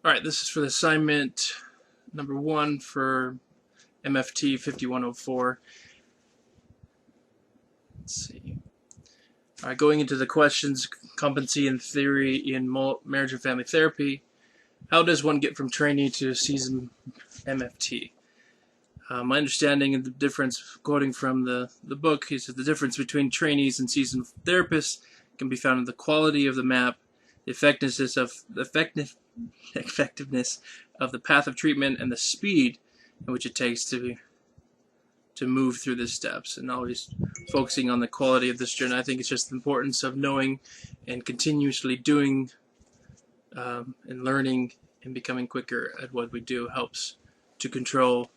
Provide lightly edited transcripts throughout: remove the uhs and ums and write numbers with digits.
Alright, this is for the assignment number 1 for MFT 5104. Let's see. Alright, going into the questions, competency and theory in marriage and family therapy. How does one get from trainee to seasoned MFT? My understanding of the difference, quoting from the book, is that the difference between trainees and seasoned therapists can be found in the quality of the map, the effectiveness of the path of treatment, and the speed in which it takes to move through the steps, and always focusing on the quality of this journey. I think it's just the importance of knowing and continuously doing and learning and becoming quicker at what we do helps to control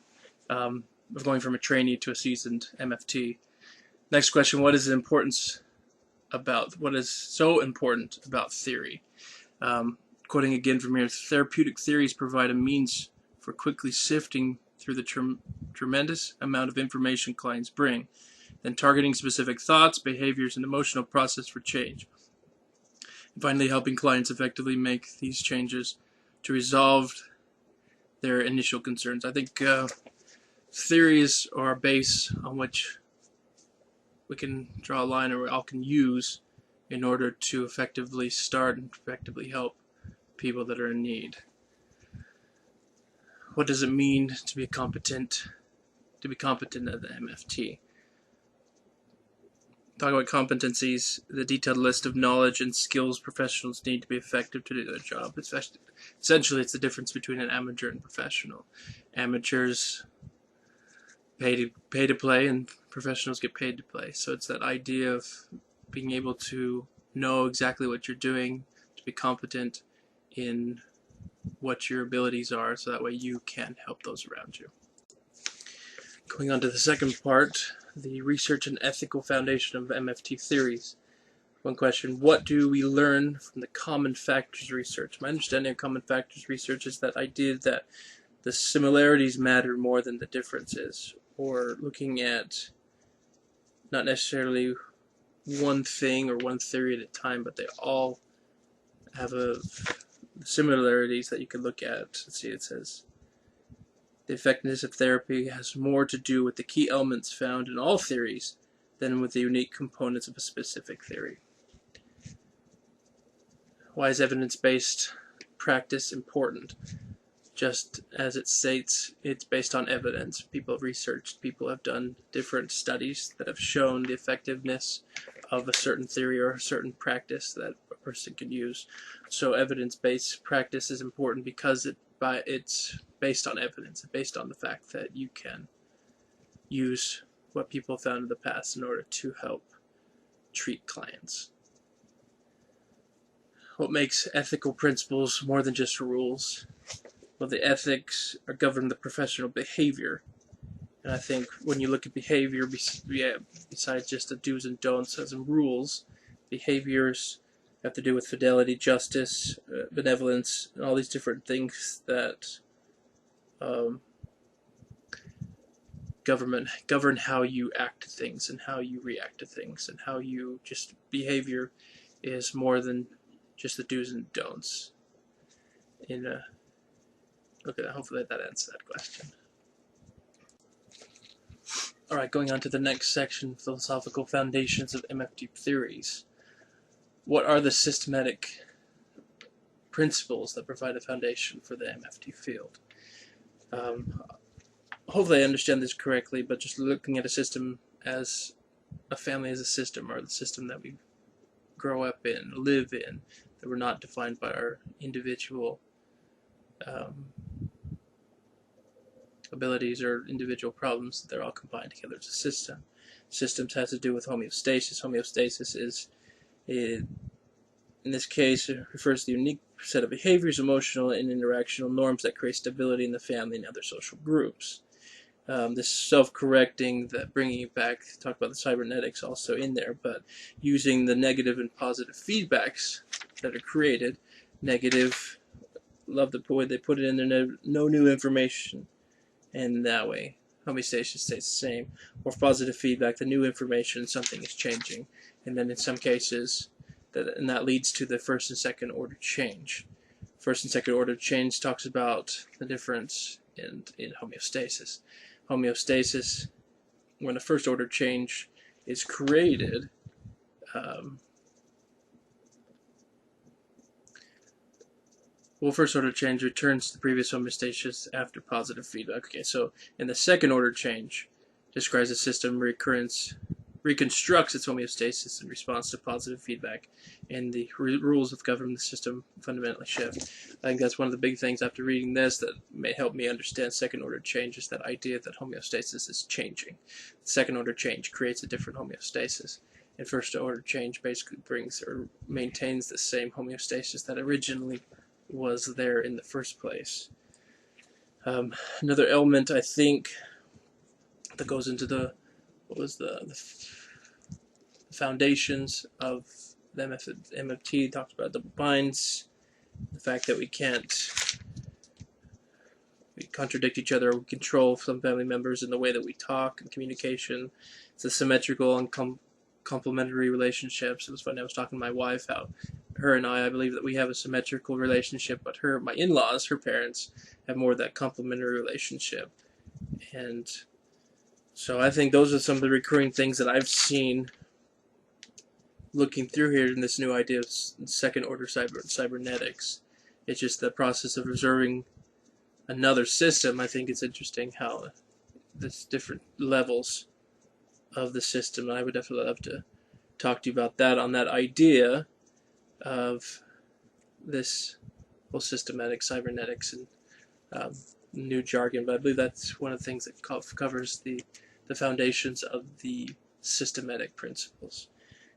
of going from a trainee to a seasoned MFT. Next question: what is so important about theory? Quoting again from here: therapeutic theories provide a means for quickly sifting through the tremendous amount of information clients bring, then targeting specific thoughts, behaviors, and emotional process for change, and finally helping clients effectively make these changes to resolve their initial concerns. I think theories are a base on which we can draw a line, or we all can use in order to effectively start and effectively help people that are in need. What does it mean to be competent at the MFT? Talk about competencies, the detailed list of knowledge and skills professionals need to be effective to do their job. Essentially, it's the difference between an amateur and professional. Amateurs pay to play, and professionals get paid to play. So it's that idea of being able to know exactly what you're doing, to be competent in what your abilities are, so that way you can help those around you. Going on to the second part, the research and ethical foundation of MFT theories. One question: what do we learn from the common factors research? My understanding of common factors research is that idea that the similarities matter more than the differences, or looking at not necessarily one thing or one theory at a time, but they all have similarities that you can look at. Let's see, it says the effectiveness of therapy has more to do with the key elements found in all theories than with the unique components of a specific theory. Why is evidence-based practice important? Just as it states, it's based on evidence. People have researched, people have done different studies that have shown the effectiveness of a certain theory or a certain practice that a person can use. So evidence-based practice is important because it's based on evidence, based on the fact that you can use what people found in the past in order to help treat clients. What makes ethical principles more than just rules? Well, the ethics are govern the professional behavior. And I think when you look at behavior, besides just the do's and don'ts as in rules, behaviors have to do with fidelity, justice, benevolence, and all these different things that govern how you act to things and how you react to things, and how you just behavior is more than just the do's and don'ts. Okay, hopefully that answers that question. Alright, going on to the next section, philosophical foundations of MFT theories. What are the systematic principles that provide a foundation for the MFT field? Hopefully I understand this correctly, but just looking at a system as a family as a system, or the system that we grow up in, live in, that we're not defined by our individual abilities or individual problems, they're all combined together as a system. Systems has to do with homeostasis. Homeostasis is, in this case, it refers to the unique set of behaviors, emotional and interactional norms that create stability in the family and other social groups. This self-correcting, that bringing it back, talk about the cybernetics also in there, but using the negative and positive feedbacks that are created. Negative, love the way they put it in there, no new information. And that way, homeostasis stays the same. Or positive feedback, the new information, something is changing. And then in some cases, that leads to the first and second order change. First and second order change talks about the difference in homeostasis. Homeostasis, when a first order change is created, first order change returns to the previous homeostasis after positive feedback. Okay, so in the second order change, describes a system reconstructs its homeostasis in response to positive feedback, and the rules that govern the system fundamentally shift. I think that's one of the big things after reading this that may help me understand second order change, is that idea that homeostasis is changing. Second order change creates a different homeostasis, and first order change basically brings or maintains the same homeostasis that originally was there in the first place. Another element, I think, that goes into the foundations of the MFT, talks about double binds, the fact that we contradict each other, we control some family members in the way that we talk and communication. It's a symmetrical and complementary relationships. It was funny, I was talking to my wife how her and I believe that we have a symmetrical relationship, but my in-laws, her parents, have more of that complementary relationship. And so I think those are some of the recurring things that I've seen looking through here in this new idea of second order cybernetics. It's just the process of observing another system. I think it's interesting how there's different levels of the system. I would definitely love to talk to you about that, on that idea of this whole systematic cybernetics and new jargon, but I believe that's one of the things that covers the foundations of the systematic principles.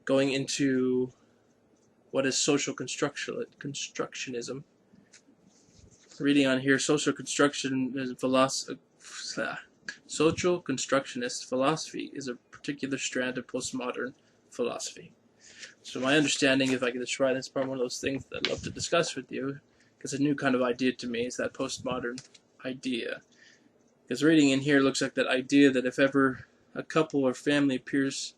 Going into what is social constructionism. Reading on here, social constructionist philosophy is a particular strand of postmodern philosophy. So my understanding, if I could describe this, is probably one of those things that I'd love to discuss with you, because a new kind of idea to me is that postmodern idea. Because reading in here looks like that idea that if ever a couple or family appears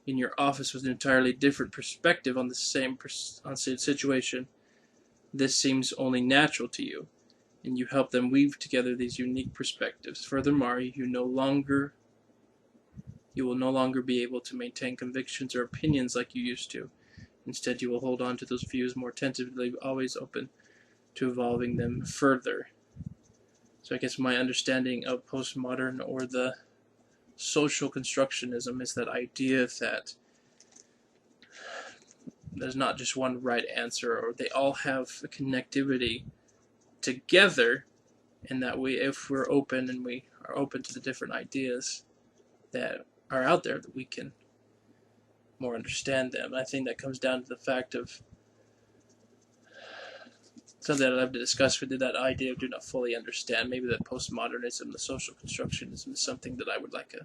in your office with an entirely different perspective on the same situation, this seems only natural to you, and you help them weave together these unique perspectives. Furthermore, you will no longer be able to maintain convictions or opinions like you used to. Instead, you will hold on to those views more tentatively, always open to evolving them further. So I guess my understanding of postmodern, or the social constructionism, is that idea that there's not just one right answer, or they all have a connectivity together, and that if we're open and we are open to the different ideas that are out there, that we can more understand them. And I think that comes down to the fact of something that I'd love to discuss with you, that idea of do not fully understand. Maybe that postmodernism, the social constructionism, is something that I would like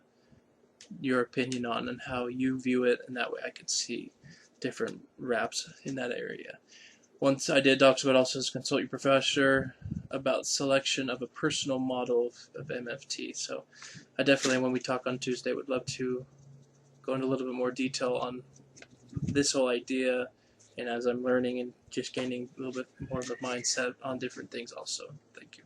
your opinion on, and how you view it, and that way I could see different wraps in that area. Once I did talk about also as consult your professor about selection of a personal model of MFT. So I definitely, when we talk on Tuesday, would love to go into a little bit more detail on this whole idea, and as I'm learning and just gaining a little bit more of a mindset on different things also. Thank you.